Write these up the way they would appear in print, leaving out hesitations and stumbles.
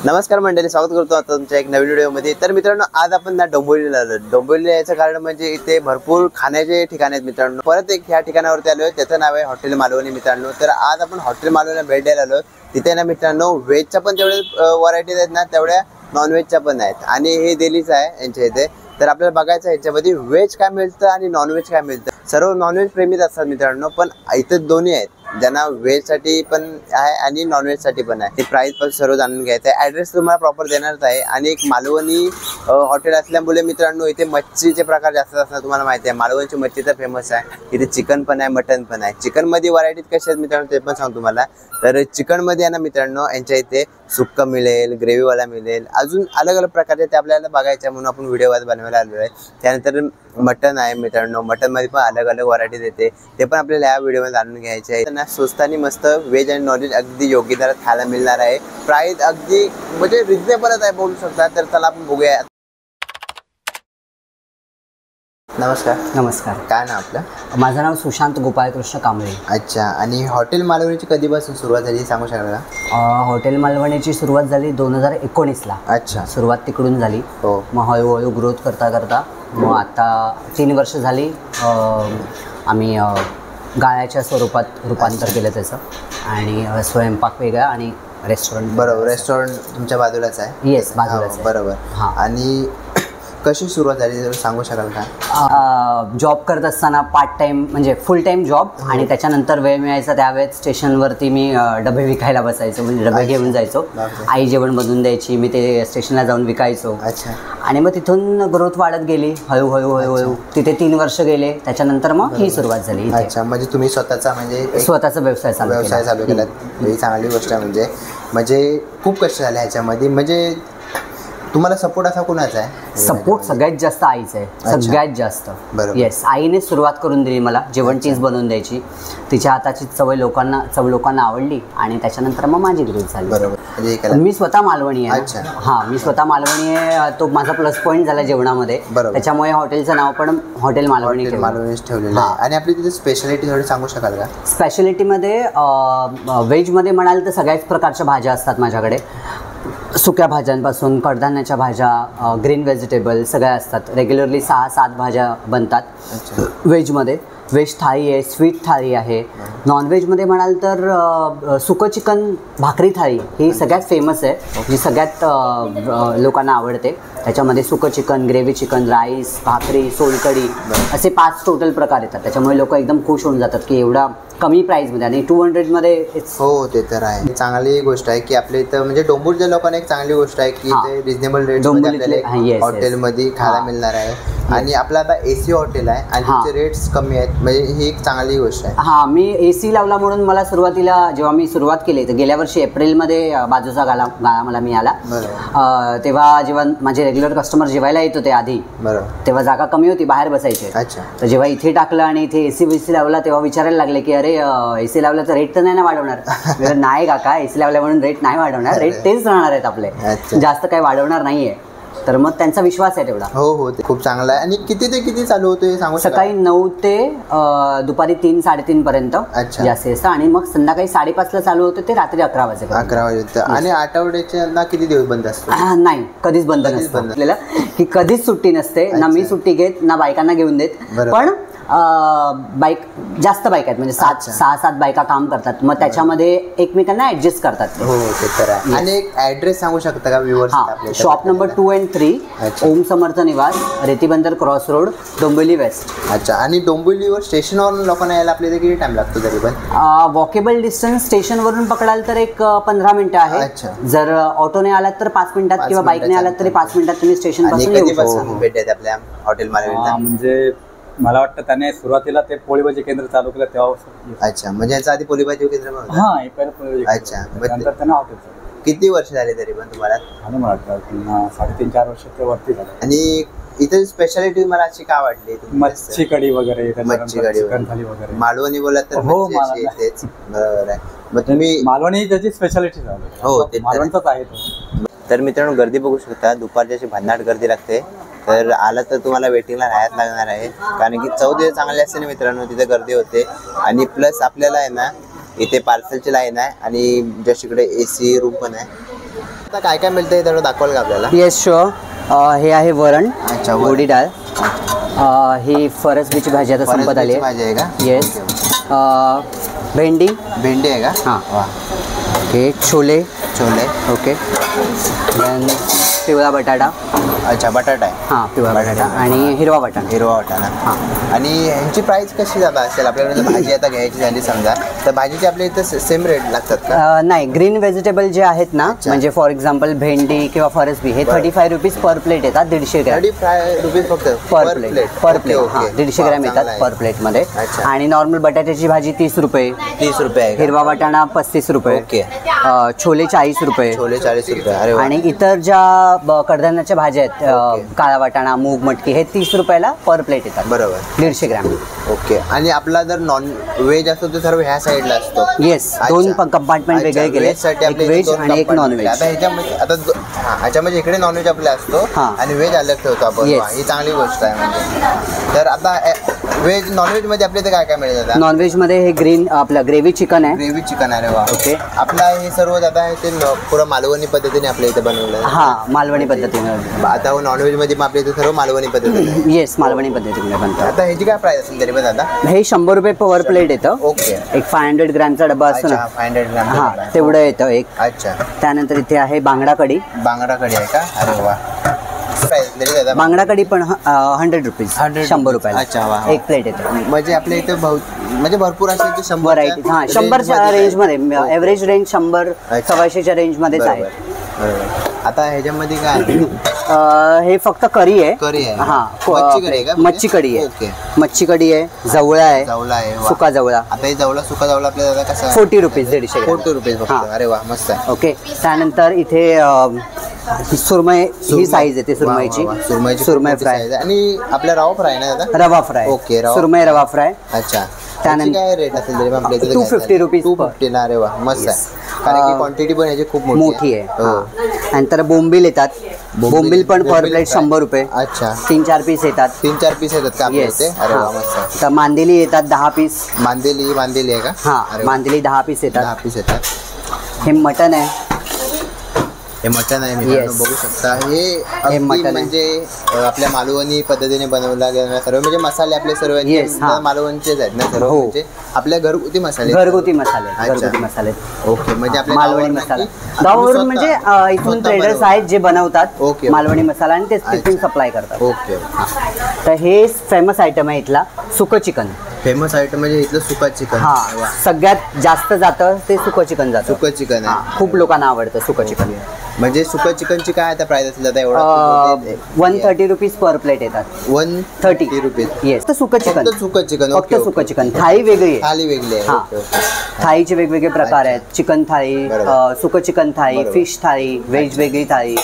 नमस्कार मंडळी, स्वागत करतो आता तुमच्या एक नवीन व्हिडिओमध्ये। तर मित्रांनो, आज आपण ना डोंबिवलीला आलो। डोंबिवलीला याचं कारण म्हणजे इथे भरपूर खाण्याचे ठिकाण आहेत मित्रांनो। परत एक ह्या ठिकाणावरती आलोय, त्याचं नाव आहे हॉटेल मालवणी मित्रांनो। तर आज आपण हॉटेल मालवणीला भेट द्यायला आलो। तिथे ना मित्रांनो व्हेजच्या पण तेवढे व्हरायटीज आहेत ना, तेवढ्या नॉनव्हेजच्या पण आहेत आणि हे दिल्लीचं आहे यांच्या इथे। तर आपल्याला बघायचं याच्यामध्ये व्हेज काय मिळतं आणि नॉनव्हेज काय मिळतं। सर्व नॉनव्हेज प्रेमीच असतात मित्रांनो, पण इथे दोन्ही आहेत, ज्यांना व्हेजसाठी पण आहे आणि नॉनव्हेजसाठी पण आहे। ते प्राइस पण सर्व जाणून घ्यायचं आहे। ॲड्रेस तुम्हाला प्रॉपर देणारच आहे। आणि एक मालवणी हॉटेल असल्यामुळे मित्रांनो इथे मच्छीचे प्रकार जास्त असतात। तुम्हाला माहिती आहे मालवणची मच्छी तर फेमस आहे। इथे चिकन पण आहे, मटन पण आहे। चिकनमध्ये व्हरायटीज कशा आहेत मित्रांनो ते पण सांगतो तुम्हाला। तर चिकनमध्ये आहे ना मित्रांनो, यांच्या इथे सुक्का मिळेल, ग्रेव्हीवाला मिळेल, अजून अलग अलग प्रकारचे ते आपल्याला बघायचे म्हणून आपण व्हिडिओ बनवायला आलो आहे। त्यानंतर मटन आहे मित्रांनो, मटनमध्ये पण अलग अलग व्हरायटीज येते, ते पण आपल्याला या व्हिडिओमध्ये जाणून घ्यायचे आहे। त्यांना स्वस्त आणि मस्त व्हेज आणि नॉनव्हेज अगदी योग्य दरात खायला मिळणार आहे। प्राइस अगदी म्हणजे रिजनेबलच आहे बोलू शकता। तर चला आपण बघूया। नमस्कार। नमस्कार। काय नाव आपलं? माझं नाव सुशांत गोपाळकृष्ण कांबळे। अच्छा, आणि हॉटेल मालवणीची कधीपासून सुरुवात झाली सांगू शकाल का? हॉटेल मालवणीची सुरुवात झाली 2019ला। अच्छा, सुरुवात तिकडून झाली। हो। मग हळूहळू ग्रोथ करता करता मग आता 3 वर्ष झाली आम्ही गाळ्याच्या स्वरूपात रूपांतर केलं त्याचं, आणि स्वयंपाक वेगळा आणि रेस्टॉरंट। बरोबर, रेस्टॉरंट तुमच्या बाजूलाच आहे? येस, बाजूलाच आहे। बरोबर। हां। आणि कशी सुरुवात झाली जर सांगू शकाल का? जॉब करत असताना पार्ट टाइम म्हणजे फुल टाइम जॉब, आणि त्याच्यानंतर वेळ मिळायचा त्यावेळेस स्टेशनवरती मी डबे विकायला बसायचो, म्हणजे डबे घेऊन जायचो। आई जेवण बनवून द्यायची, मी ते स्टेशनला जाऊन विकायचो। अच्छा। आणि मग तिथून ग्रोथ वाढत गेली हळूहळू। तिथे 3 वर्ष गेले, त्याच्यानंतर मग ही सुरुवात झाली। अच्छा, म्हणजे तुम्ही स्वतःचा म्हणजे स्वतःचा व्यवसाय चालू केला, ही चांगली गोष्ट आहे। म्हणजे खूप कष्ट झाले ह्याच्यामध्ये। म्हणजे तुम्हाला सपोर्ट असा कुणाचा आहे? सपोर्ट सगळ्यात जास्त आईचा आहे, सगळ्यात जास्त। येस, आईने सुरुवात करून दिली मला, जेवण तीच बनवून द्यायची। तिच्या हाताची चव लोकांना आवडली, आणि त्याच्यानंतर मग माझी ग्रोथ झाली। बरोबर, म्हणजे मी स्वतः मालवणी आहे। अच्छा। हां, मी स्वतः मालवणी आहे, तो माझा प्लस पॉईंट झाला जेवणामध्ये। त्याच्यामुळे हॉटेलचं नाव पण हॉटेल मालवणीच ठेवलेलं आहे। आणि आपली तिथे स्पेशालिटी थोडी सांगू शकाल का? स्पेशालिटीमध्ये व्हेजमध्ये म्हणाल तर सगळ्याच प्रकारच्या भाज्या असतात माझ्याकडे। सुक्या भाज्यांपासून कडधान्याच्या भाज्या, ग्रीन व्हेजिटेबल सगळ्या असतात। रेग्युलरली 6-7 भाज्या बनतात व्हेजमध्ये। व्हेज थाळी आहे, स्वीट थाळी आहे। नॉनव्हेजमध्ये म्हणाल तर सुकं चिकन भाकरी थाळी ही सगळ्यात फेमस आहे, जी सगळ्यात लोकांना आवडते। त्याच्यामध्ये सुकं चिकन, ग्रेव्ही चिकन, राईस, भाकरी, सोलकढी असे 5 टोटल प्रकार येतात। त्याच्यामुळे लोक एकदम खुश होऊन जातात की एवढा कमी प्राईजमध्ये, आणि 200मध्ये। हो, ते तर आहे। चांगली गोष्ट आहे की आपल्या इथं म्हणजे डोंबिवलीच्या लोकांना एक चांगली गोष्ट आहे की ते रिजनेबल रेटमध्ये हॉटेलमध्ये खायला मिळणार आहे। आणि आपलं आता AC हॉटेल आहे आणि त्याचे रेट्स कमी आहेत, म्हणजे ही एक चांगली गोष्ट आहे। हां, मी AC लावला म्हणून मला सुरुवातीला जेव्हा मी सुरुवात केली तर गेल्या वर्षी एप्रिलमध्ये बाजूचा गाळा मला मिळाला। तेव्हा जेव्हा माझे रेग्युलर कस्टमर जेवायला येत होते आधी, तेव्हा जागा कमी होती, बाहेर बसायचे। अच्छा। तर जेव्हा इथे टाकलं आणि इथे AC लावला तेव्हा विचारायला लागले की अरे AC लावला तर रेट तर नाही ना वाढवणार? नाही काका, AC लावल्या म्हणून रेट नाही वाढवणार, रेट तेच राहणार आहेत आपले, जास्त काही वाढवणार नाहीये। तर मग त्यांचा विश्वास आहे तेवढा। हो, ते खूप चांगला आहे। आणि किती ते किती चालू होते सांगू? सकाळी 9 ते दुपारी 3-3:30 पर्यंत जास्त असतं, आणि मग संध्याकाळी 5:30ला चालू होते ते रात्री 11 वाजेपर्यंत। आणि आठवड्याच्या ना किती दिवस बंद असतं? नाही, कधीच बंद नसतं आपल्याला, की कधीच सुट्टी नसते। ना मी सुट्टी घेत, ना बायकांना घेऊन देत। पण जास्त बायका आहेत, म्हणजे 6-7 बायका काम करतात, मग त्याच्यामध्ये एकमेकांना ऍडजस्ट करतात। हो, ते तर आहे। आणि एक ऍड्रेस सांगू शकता का व्ह्यूअर्स? शॉप नंबर 2 and 3, ओम समर्थ निवास, Retibandar cross road, Dombivli waste. अच्छा। आणि डोंबिवलीवर स्टेशनवरून लोकांना यायला आपल्याला किती टाइम लागतो तरी पण? वॉकेबल डिस्टन्स स्टेशनवरून पकडाल तर एक 15 मिनिटं आहे। जर ऑटोने आलात तर 5 मिनिटात, किंवा बाईकने आलात तरी 5 मिनिटात तुम्ही स्टेशन पासून येऊ शकता। भेट देत आपल्या हॉटेल मालवणीला? म्हणजे मला वाटतं त्याने सुरुवातीला ते पोळी भाजी केंद्र चालू केलं तेव्हा। अच्छा, म्हणजे याचा आधी पोळी भाजी केंद्र? अच्छा। नंतर त्यांना हॉटेल किती वर्ष झाले तरी पण तुम्हाला? मला वाटतं 3.5-4 वर्ष ते वरती झालं। आणि इथे स्पेशालिटी मला अशी का वाटली? मच्छी कढी वगैरे, मच्छी कढी वगैरे। मालवणी बोलत तर हो, तेच बरोबर आहे। मग तुम्ही मालवणी त्याची स्पेशालिटी झाली। हो, ते मालवणचाच आहे तो। तर मित्रांनो, गर्दी बघू शकता, दुपारची अशी भन्नाट गर्दी लागते। तर आला तर तुम्हाला वेटिंगला राहायला लागणार आहे, कारण की चव जे चांगले असते ना मित्रांनो, तिथे गर्दी होते। आणि प्लस आपल्याला आहे ना इथे पार्सलची लाईन आहे, आणि जस्ट इकडे AC रूम पण आहे। आता काय काय मिळतंय तेवढं दाखवाल का आपल्याला? Yes sure. हे आहे वरण, अच्छा, वरण. गोडी डाळ. ही फरसबीची भाजी आता संपत आली भाजी आहे का? येस. भेंडी भेंडी आहे का? हां. वा. ओके. छोले. छोले. ओके. देन पिवळा बटाटा. अच्छा, बटाटा आहे. हां, पिवळा बटाटा आणि हिरवा बटाटा. हिरवा वाटाणा. हां. आणि ह्यांची प्राइस कशी जात असेल आपल्याकडे? जर भाजी आता घ्यायची झाली समजा तर भाजीचे आपल्या इथं सेम रेट लागतात का? नाही, ग्रीन व्हेजिटेबल जे आहेत ना, अच्छा. म्हणजे फॉर एक्झाम्पल भेंडी किंवा फरसबी हे बरं. 35 रुपीज पर प्लेट येतात. 150 ग्रॅम 35 रुपीज फक्त पर प्लेट. पर प्लेट. ओके, हां, ओके. 150 वा, ग्रॅम चांगलं येतात आहे. पर प्लेटमध्ये. अच्छा. आणि नॉर्मल बटाट्याची भाजी 30 रुपये. 30 रुपये आहे का? हिरवा वाटाणा 35 रुपये. ओके. छोले 40 रुपये. छोले 40 रुपये. अरे वा. आणि इतर ज्या कडधान्याच्या भाज्या आहेत, ओके. काळा वाटाणा, मूग, मटकी, हे 30 रुपयाला पर प्लेट येतात. बरोबर. 150 ग्रॅम. ओके. आणि आपला जर नॉन व्हेज असतो तो सर्व ह्या साईडला असतो? येस. अच्छा. 2 कंपार्टमेंट वेगळे केले, साठी एक व्हेज आणि एक नॉन व्हेज. आता ह्याच्यामध्ये ह्याच्यामध्ये इकडे नॉनव्हेज आपले असतो हां. आणि व्हेज अलग ठेवतो आपण. Yes. वा, ही चांगली गोष्ट आहे म्हणजे. तर आता व्हेज नॉनव्हेज मध्ये आपल्या इथे काय काय मिळेल आता? नॉनव्हेजमध्ये हे ग्रीन आपलं ग्रेव्ही चिकन आहे. ग्रेव्ही चिकन आहे. वा. ओके. आपला हे सर्व आता आहे ते पुरं मालवणी पद्धतीने आपल्या इथे बनवलं आहे. हां, मालवणी पद्धतीने. आता नॉनव्हेज मध्ये मग आपल्या इथे सर्व मालवणी पद्धतीने. येस, मालवणी पद्धतीने बनतात. आता ह्याची काय प्राइस असेल तरी पण आता? हे 100 रुपये पर प्लेट येतं. ओके. एक 500 ग्रॅमचा डबा असतो अच्छा, ना, 500 ग्रॅम. हां, तेवढं येतं एक. अच्छा. त्यानंतर इथे आहे बांगडा कढी. बांगडा कढी आहे का? अरे वा. प्राइस तरी दादा? बांगडा कढी पण 100 रुपीज. 100 रुपयाला. अच्छा, वा. एक प्लेट येतं. म्हणजे आपल्या इथे म्हणजे भरपूर असेल की 100 व्हरायटी. हां, 100च्या रेंजमध्ये. एव्हरेज रेंज 100 100च्या रेंजमध्येच आहे. आता ह्याच्यामध्ये काय आहे? हे फक्त करी आहे. करी आहे. हां, मच्छी कढी आहे का? मच्छी कढी आहे. ओके. मच्छी कढी आहे, जवळा आहे, जवला आहे. वा. सुका जवळा. आता हे जवला सुका जवला आपल्या दादा कसा? 40 रुपीज. 150 ग्रॅम. 40 रुपये फक्त. हां. अरे वा, मस्त आहे. ओके. त्यानंतर इथे सुरमई, ही साईज येते सुरमईची. वा, वा, वा. सुरमईची सुरमई मोठी फ्राय. size आहे. आणि आपल्या रवा फ्राय ना दादा? रवा फ्राय. ओके, रवा. सुरमई रवा फ्राय. अच्छा. त्यानंतर काय रेट असेल तरी आपल्या इथे? 250 रुपीज. 250 ना? अरे वा, मस्त आहे. कारण की क्वांटिटी पण ह्याची खूप मोठी आहे. हो. हां. नंतर बोंबील येतात. बोंबील पण पर बोंबील प्लेट फ्राय. 100 रुपये. अच्छा. 3-4 पीस येतात. 3-4 पीस येतात का आपल्या येस. इथे? अरे वा, मस्त आहे. तर मांदेली येतात 10 पीस. मांदेली आहे का? हां, अरे वा. मांदेली 10 पीस 10 येतात. पीस येतात. हे मटन आहे. हे मटन आहे मित्रांनो, Yes. बघू शकता. हे अगदी मटण आहे. म्हणजे आपल्या मालवणी पद्धतीने बनवला गेला सर्व, म्हणजे मसाले आपले सर्व Yes, हां. मालवणचेच आहेत ना सर्व? हो. म्हणजे आपल्या घरगुती मसाले. घरगुती मसाले. अच्छा. घरगुती मसाले. ओके. म्हणजे आपल्या मालवणी गावावरून मसाला. की गावावरून स्वतः- म्हणजे इथून स्वतः ट्रेडर्स बनवलं? आहेत जे बनवतात ओके. मालवणी मसाला आणि ते तिथून अच्छा. सप्लाय करतात. ओके. तर हे फेमस आयटम आहे इथला, सुकं चिकन. फेमस आयटम म्हणजे इथलं सुका चिकन. हा, सगळ्यात जास्त जातं ते सुकं चिकन जातं. सुकं चिकन हा, आहे. खूप लोकांना आवडतं सुकं चिकन. म्हणजे सुका चिकनची काय आता प्राइस असेल आता? एवढा 130 रुपीज पर प्लेट येतात. 130 रुपीज. येस. सुकं चिकन. फक्त सुकं चिकन. फक्त सुकं चिकन. थाळी वेगळी आहे. थाली वेगळी आहे. हा. Okay, okay. थाळीचे वेगवेगळे प्रकार आहेत. चिकन थाळी, बरोबर. सुकं चिकन थाळी, बरोबर. फिश थाळी, व्हेज वेगळी थाळी.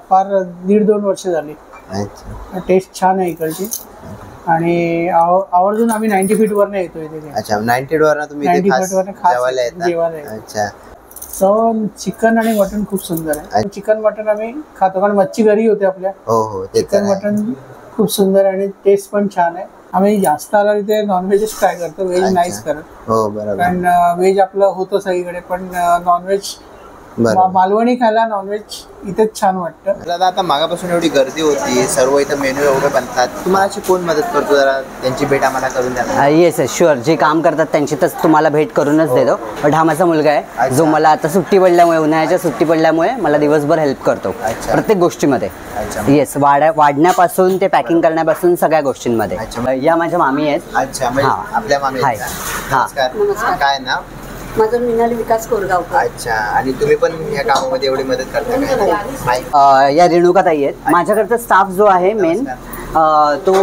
फार 1.5-2 वर्ष झाली. अच्छा. टेस्ट छान आहे इकडची आणि आवर्जून आम्ही 90 फीटवरनं येतो इथे. अच्छा. 90 वरनं तुम्ही इथे 90 खास फीटवरनं खास जेवायला येता? जेवायला येतो. अच्छा. चव चिकन आणि मटन खूप सुंदर आहे. अच्छा. चिकन मटन आम्ही खातो कारण मच्छी घरी होते आपल्या. हो हो, ते तर चिकन आहे. मटन खूप सुंदर आहे आणि टेस्ट पण छान आहे. आम्ही जास्त आला तिथे नॉनव्हेजच ट्राय करतो, व्हेज अच्छा. नाहीच करत. हो, बरोबर. कारण व्हेज आपलं होतं सगळीकडे, पण नॉनव्हेज बरोबर. मालवणी खायला नॉनव्हेज इथेच छान वाटतं. दादा, आता मागापासून एवढी गर्दी होती, सर्व इथं मेन्यू एवढे बनतात, तुम्हाला अशी कोण मदत करतो? जरा त्यांची भेट आम्हाला करून द्या. Yes yes sure. जे काम करतात त्यांची तर तुम्हाला भेट करूनच देतो. ढामाचा मुलगा आहे अच्छा. जो मला आता सुट्टी पडल्यामुळे, उन्हाळ्याच्या सुट्टी पडल्यामुळे मला दिवसभर हेल्प करतो अच्छा. प्रत्येक गोष्टीमध्ये. अच्छा. येस. वाढण्यापासून ते पॅकिंग करण्यापासून सगळ्या गोष्टींमध्ये. अच्छा. या माझ्या मामी आहेत. अच्छा. म्हणजे हां. आपल्या मामी आहेत हाय. का? हां. नमस्कार. काय नाव? माझं मिनाली विकास कोरगावकर. अच्छा. आणि तुम्ही पण या कामामध्ये एवढी मदत करता काय? या रेणुकाताई आहेत. माझ्याकडचा स्टाफ जो आहे मेन तो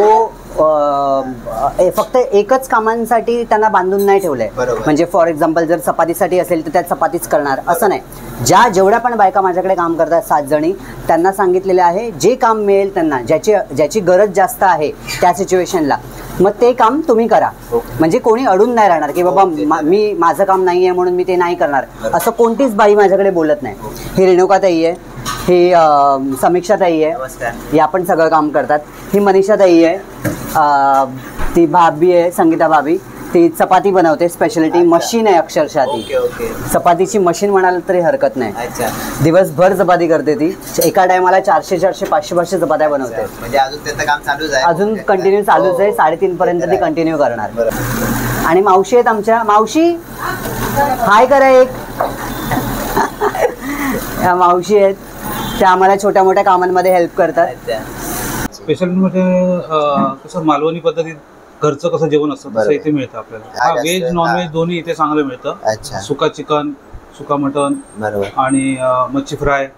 फक्त एकच कामांसाठी त्यांना बांधून नाही ठेवलंय. बरोबर. म्हणजे फॉर एक्झाम्पल जर चपातीसाठी असेल तर त्या चपातीच करणार असं नाही. जेवढ्या पण बायका माझ्याकडे काम करतात 7 जणी, त्यांना सांगितलेले आहे जे काम मिळेल त्यांना, ज्याची गरज जास्त आहे त्या सिच्युएशनला, मग ते काम तुम्ही करा. म्हणजे कोणी अडून नाही राहणार की बाबा मी माझं काम नाही आहे म्हणून मी ते नाही करणार, असं कोणतीच बाई माझ्याकडे बोलत नाही. ही रेणुकाताई आहे, ही समीक्षाताई आहे, नमस्कार. या पण सगळं काम करतात. ही मनीषाताई आहे, ती भाभी आहे संगीता भाभी, ती चपाती बनवते, स्पेशालिटी मशीन आहे अक्षरशः ती. Okay okay. चपातीची मशीन म्हणाल तरी हरकत नाही. अच्छा. दिवसभर चपाती करते ती. एका टायमाला 400 400 500 500 चपात्या बनवते. म्हणजे अजून त्याचं काम चालूच आहे. अजून कंटिन्यू चालूच आहे. 3:30 पर्यंत ती कंटिन्यू करणार. बरोबर. आणि मावशी आहेत आमच्या. मावशी हाय करा एक. या मावशी आहेत, त्या आम्हाला छोट्या मोठ्या कामांमध्ये हेल्प करतात. अच्छा. स्पेशल म्हणजे कसं मालवणी पद्धतीत घरचं कसं जेवण असतं बरोबर. तसं इथे मिळतं आपल्याला. हा, व्हेज जास्त- नॉनव्हेज हा. दोन्ही इथे चांगलं मिळतं. अच्छा. सुका चिकन, सुका मटन बरोबर. आणि मच्छी फ्राय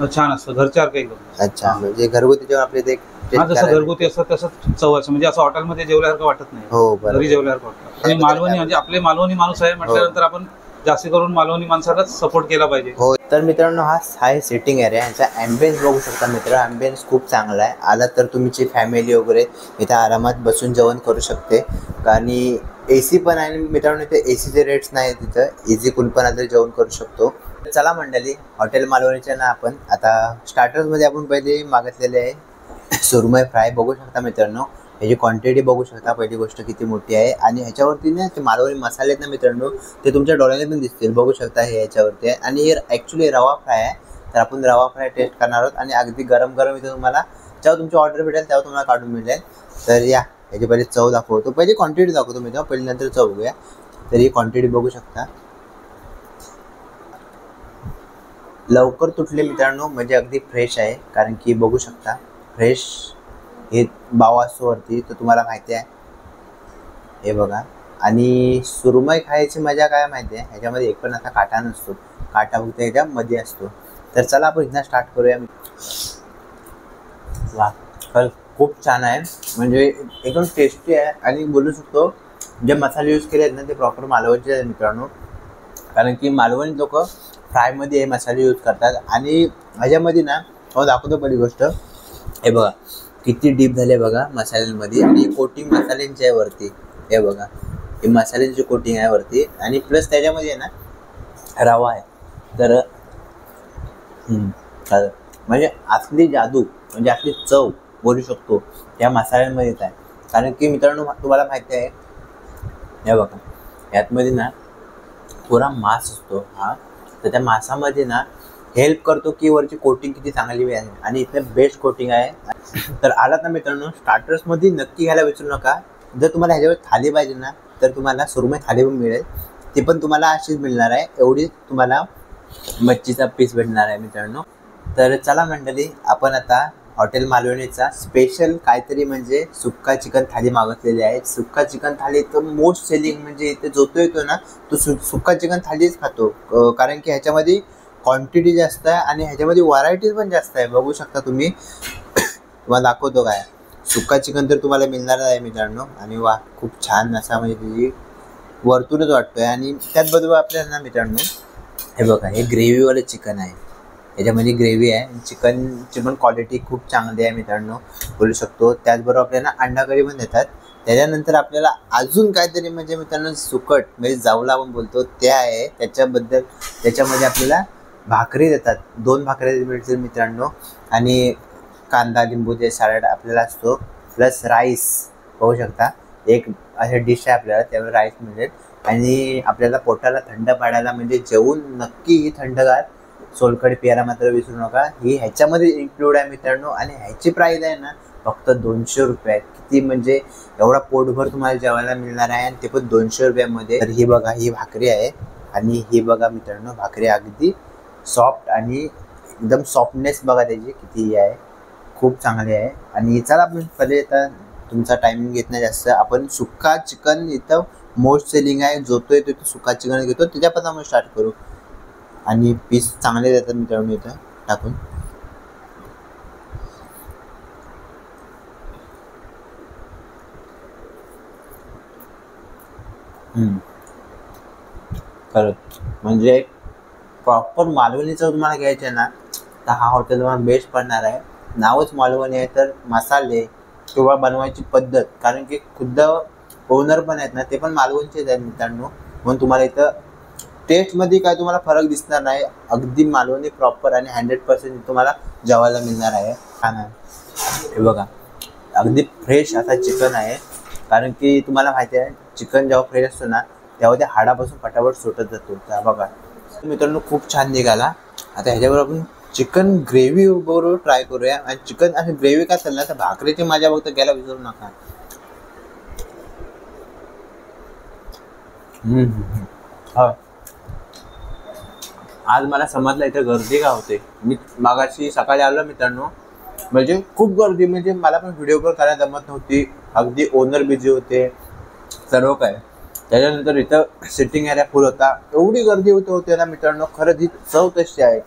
छान असतं घरच्यासारखं एकदम. अच्छा. म्हणजे घरगुती जेवण आपले ते हा, जसं घरगुती असतं तसंच चव असं, म्हणजे असं हॉटेलमध्ये जेवल्यासारखं वाटत नाही. हो बरोबर. घरी जेवल्यासारखं वाटतं. आणि मालवणी म्हणजे आपले मालवणी माणूस आहे म्हटल्यानंतर आपण जास्त करून मालवणी माणसालाच सपोर्ट केला पाहिजे. हो. तर मित्रांनो हा आहे सिटिंग एरिया. ह्याचा ॲम्बियन्स बघू शकता मित्र. ॲम्बियन्स खूप चांगला आहे. आला तर तुमची फॅमिली वगैरे इथं आरामात बसून जेवण करू शकते. आणि AC पण आहे मित्रांनो. इथे ACचे रेट्स नाही तिथं. इझी कोण पण आता जेवण करू शकतो. चला मंडळी, हॉटेल मालवणीच्या ना आपण आता स्टार्टर्समध्ये आपण पहिले मागितलेले आहे सुरमई फ्राय. बघू शकता मित्रांनो, ह्याची क्वांटिटी बघू शकता. पहिली गोष्ट किती मोठी आहे. आणि ह्याच्यावरती ना ते मालवणी मसाले आहेत ना मित्रांनो, ते तुमच्या डोळ्याने पण दिसतील. बघू शकता हे ह्याच्यावरती आहे. आणि हे ॲक्च्युली रवा फ्राय आहे. तर आपण रवा फ्राय टेस्ट करणार आहोत. आणि अगदी गरम गरम इथं तुम्हाला जेव्हा तुमची ऑर्डर भेटेल तेव्हा तुम्हाला काढून मिळेल. तर या ह्याची पहिले चव दाखवतो. पहिली क्वांटिटी दाखवतो मी तेव्हा, पहिले नंतर चव बघूया. तर ही क्वांटिटी बघू शकता. लवकर तुटले मित्रांनो, म्हणजे अगदी फ्रेश आहे. कारण की बघू शकता फ्रेश हे बाव असतो वरती, तर तुम्हाला माहिती आहे. हे बघा. आणि सुरमई खायची मजा काय माहिती आहे, ह्याच्यामध्ये एक पण असा काटा नसतो. काटा फक्त ह्याच्यामध्ये असतो. तर चला आपण इथनं स्टार्ट करूया. वा, खूप छान आहे. म्हणजे एकदम टेस्टी आहे. आणि बोलू शकतो जे मसाले यूज केले आहेत ना ते प्रॉपर मालवणचे आहेत मित्रांनो. कारण की मालवणी लोक फ्रायमध्ये हे मसाले यूज करतात. आणि ह्याच्यामध्ये ना दाखवतो पहिली गोष्ट. हे बघा किती डीप झाले बघा मसाल्यांमध्ये. आणि कोटिंग मसाल्यांची आहे वरती. हे बघा ही मसाल्यांची कोटिंग आहे वरती. आणि प्लस त्याच्यामध्ये ना रवा आहे. तर म्हणजे असली जादू, म्हणजे असली चव बोलू शकतो या मसाल्यांमध्येच आहे. कारण की मित्रांनो तुम्हाला माहिती आहे, हे बघा यातमध्ये ना पुरा मांस असतो हा. तर त्या मांसामध्ये ना हेल्प करतो की वरची कोटिंग किती चांगली आहे. आणि इथलं बेस्ट कोटिंग आहे. तर आलात ना मित्रांनो, स्टार्टर्समध्ये नक्की घ्यायला विसरू नका. जर तुम्हाला ह्याच्यावर थाली पाहिजे ना तर तुम्हाला सुरमई थाली पण मिळेल. ती पण तुम्हाला अशीच मिळणार आहे. एवढी तुम्हाला मच्छीचा पीस भेटणार आहे मित्रांनो. तर चला मंडळी, आपण आता हॉटेल मालवणीचा स्पेशल काहीतरी म्हणजे सुक्का चिकन थाली मागितलेली आहे. सुक्का चिकन थाली तर मोस्ट सेलिंग, म्हणजे इथे जो तो येतो ना तो सुक्का चिकन थालीच खातो. कारण की ह्याच्यामध्ये क्वांटिटी जास्त आहे आणि ह्याच्यामध्ये व्हरायटीज पण जास्त आहे. बघू शकता तुम्ही. तुम्हाला दाखवतो काय, सुक्का चिकन तर तुम्हाला मिळणार आहे मित्रांनो. आणि वा, खूप छान असा म्हणजे त्याची वरतूनच वाटतोय. आणि त्याचबरोबर आपल्याला ना मित्रांनो हे बघा, हे ग्रेव्हीवालं चिकन आहे. ह्याच्यामध्ये ग्रेव्ही आहे. चिकनची पण क्वालिटी खूप चांगली आहे मित्रांनो, बोलू शकतो. त्याचबरोबर आपल्याला अंडा करी पण देतात. त्याच्यानंतर आपल्याला अजून काहीतरी म्हणजे मित्रांनो सुकट, म्हणजे जावला आपण बोलतो ते आहे. त्याच्यामध्ये आपल्याला भाकरी देतात. 2 भाकरी मिळतील मित्रांनो. आणि कांदा लिंबूचे सॅलड आपल्याला असतो. प्लस राईस बघू शकता. एक असे डिश आहे आपल्याला, त्यावर राईस मिळेल. आणि आपल्याला पोटाला थंड पाडायला म्हणजे जेवून नक्की ही थंडगार सोलकढी प्यायला मात्र विसरू नका. ही ह्याच्यामध्ये इन्क्लूड आहे मित्रांनो. आणि ह्याची प्राईस आहे ना फक्त 200 रुपये. किती म्हणजे एवढा पोटभर तुम्हाला जेवायला मिळणार आहे. आणि ते पण 200 रुपयामध्ये. तर ही बघा, ही भाकरी आहे. आणि ही बघा मित्रांनो, भाकरी अगदी सॉफ्ट आणि एकदम सॉफ्टनेस बघा त्याची किती आहे, खूप चांगली आहे. आणि चला आपण पहिले आता तुमचा टायमिंग घेत नाही जास्त. आपण सुक्का चिकन इथं मोस्ट सेलिंग आहे. जो तो येतो तो सुक्का चिकन घेतो, त्याच्यापासून आपण स्टार्ट करू. आणि पीस चांगले देतात मित्रांनो इथं टाकून. खरंच म्हणजे प्रॉपर मालवणीचं तुम्हाला घ्यायचं आहे ना तर हा हॉटेल तुम्हाला बेस्ट पडणार आहे. नावच मालवणी आहे, तर मसाले किंवा बनवायची पद्धत, कारण की खुद्द ओनर पण आहेत ना ते पण मालवणचेच आहेत मित्रांनो. म्हणून तुम्हाला इथं टेस्टमध्ये काय तुम्हाला फरक दिसणार नाही. अगदी मालवणी प्रॉपर आणि 100% तुम्हाला जेवायला मिळणार आहे. खाणं हे बघा, अगदी फ्रेश असा चिकन आहे. कारण की तुम्हाला माहिती आहे चिकन जेव्हा फ्रेश असतो ना तेव्हा ते हाडापासून फटाफट सुटत जातो. तर बघा मित्रांनो खूप छान निघाला. आता ह्याच्याबरोबर आपण चिकन ग्रेव्ही बरोबर ट्राय करूया. आणि चिकन आणि ग्रेव्ही काय चालणार तर भाकरीची माझ्या बघता घ्यायला विसरू नका. हा आज मला समजलं इथे गर्दी का होते. मी मागाशी सकाळी आलो मित्रांनो, म्हणजे खूप गर्दी, म्हणजे मला पण व्हिडिओ कॉल करायला जमत नव्हती. अगदी ओनर बिझी होते सर्व काय. त्याच्यानंतर इथं सिटिंग एरिया फुल होता. एवढी गर्दी होते ना मित्रांनो. खरंच ही चव तशी आहे,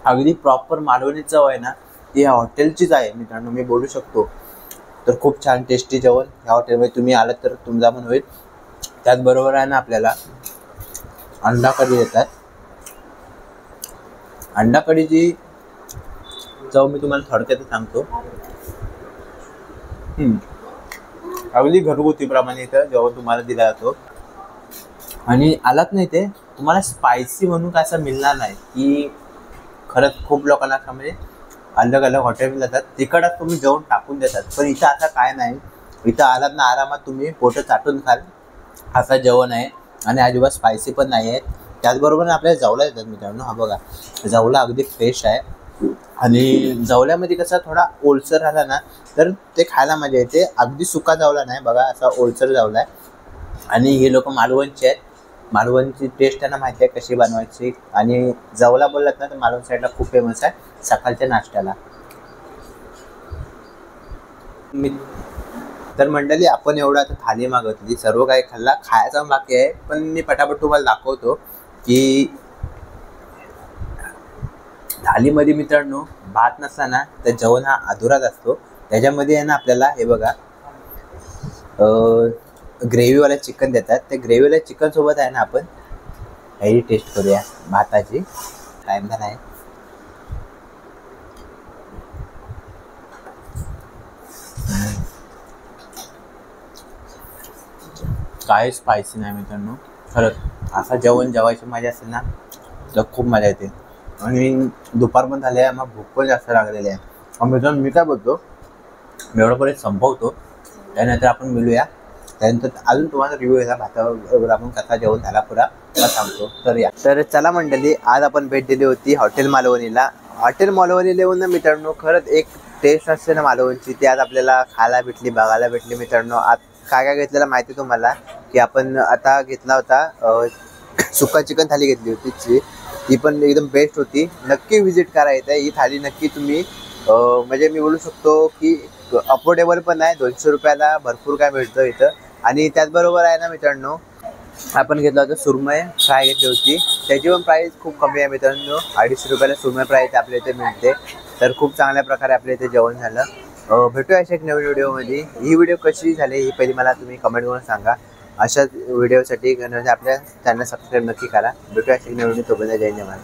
अगदी प्रॉपर मालवणी चव आहे ना ती ह्या हॉटेलचीच आहे मित्रांनो, मी बोलू शकतो. तर खूप छान टेस्टी जेवण ह्या हॉटेलमध्ये तुम्ही आलात तर तुमचा पण होईल. त्याचबरोबर आहे ना आपल्याला अंडा कढी देतात. अंडा कढीची चव मी तुम्हाला थोडक्यात सांगतो. अगदी घरगुती प्रमाणे इथं जेवण तुम्हाला दिला जातो. आणि आलात नाही ते तुम्हाला स्पायसी म्हणून काय असं मिळणार नाही की खरंच खूप लोकांना असं म्हणजे अलग अलग हॉटेलमध्ये जातात तिकडच तुम्ही जेवण टाकून देतात. पण इथं असं काय नाही. इथं आलात ना आरामात तुम्ही पोटं चाटून खाल असं जेवण आहे. आणि अजिबात स्पायसी पण नाही आहे. त्याचबरोबर आपल्याला जवला येतात मित्रांनो. हा बघा जवला अगदी फ्रेश आहे. आणि जवल्यामध्ये कसा थोडा ओलसर राहिला ना तर ते खायला मजा येते. अगदी सुका जवला नाही बघा, असा ओलसर जवला आहे. आणि हे लोक मालवणचे आहेत. मालवणची टेस्ट त्यांना माहिती आहे कशी बनवायची. आणि जवला बोललात ना तर मालवण साईडला खूप फेमस आहे सकाळच्या नाश्त्याला. तर मंडळी आपण एवढं आता थाली मागवली, सर्व काही खाल्ला, खायचा बाकी आहे. पण मी पटापट तुम्हाला दाखवतो की थालीमध्ये मित्रांनो भात नसताना तर जेवण हा अधुराच असतो. त्याच्यामध्ये आहे ना आपल्याला हे बघा ग्रेव्हीवाला चिकन देतात. त्या ग्रेव्हीवाल्या चिकन सोबत आहे ना आपण ह्याची टेस्ट करूया भाताची. टाइम झाला आहे. काय स्पायसी नाही मित्रांनो. खरंच असं जेवण जेवायची मजा असेल ना तर खूप मजा येते. आणि दुपार पण झाले आहे, मग भूक पण जास्त लागलेली आहे. मित्रांनो मी काय बोलतो एवढंपर्यंत संपवतो. त्यानंतर आपण मिळूया. त्यानंतर अजून तुम्हाला रिव्ह्यू यायला भातावर आपण कसा जेवण झाला पुरा मला सांगतो. तर या तर चला मंडळी, आज आपण भेट दिली होती हॉटेल मालवणीला. हॉटेल मालवणीला येऊन ना मित्रांनो खरंच एक टेस्ट असते ना मालवणची ती आज आपल्याला खायला भेटली, बघायला भेटली मित्रांनो. आज काय काय घेतलेलं माहिती तुम्हाला की आपण आता घेतला होता सुक्का चिकन थाली घेतली होती. ती पण एकदम बेस्ट होती. नक्की विजिट करा इथे. ही थाली नक्की तुम्ही म्हणजे मी बोलू शकतो की अफोर्डेबल पण आहे. 200 रुपयाला भरपूर काय मिळतं इथं. आणि त्याचबरोबर आहे ना मित्रांनो आपण घेतला होता सुरमई फ्राय घेतली होती. त्याची पण प्राईस खूप कमी आहे मित्रांनो. 250 रुपयाला सुरमई प्राईस आपल्या इथे मिळते. तर खूप चांगल्या प्रकारे आपल्या इथे जेवण झालं. भेटूया अशा एक नवीन व्हिडिओमध्ये. ही व्हिडिओ कशी झाली ही पहिली मला तुम्ही कमेंट करून सांगा. अशाच व्हिडिओसाठी आपल्या चॅनल सबस्क्राईब नक्की करा. भेटूया अशा एक नवीन व्हिडिओ. तोपर्यंत जय जवान.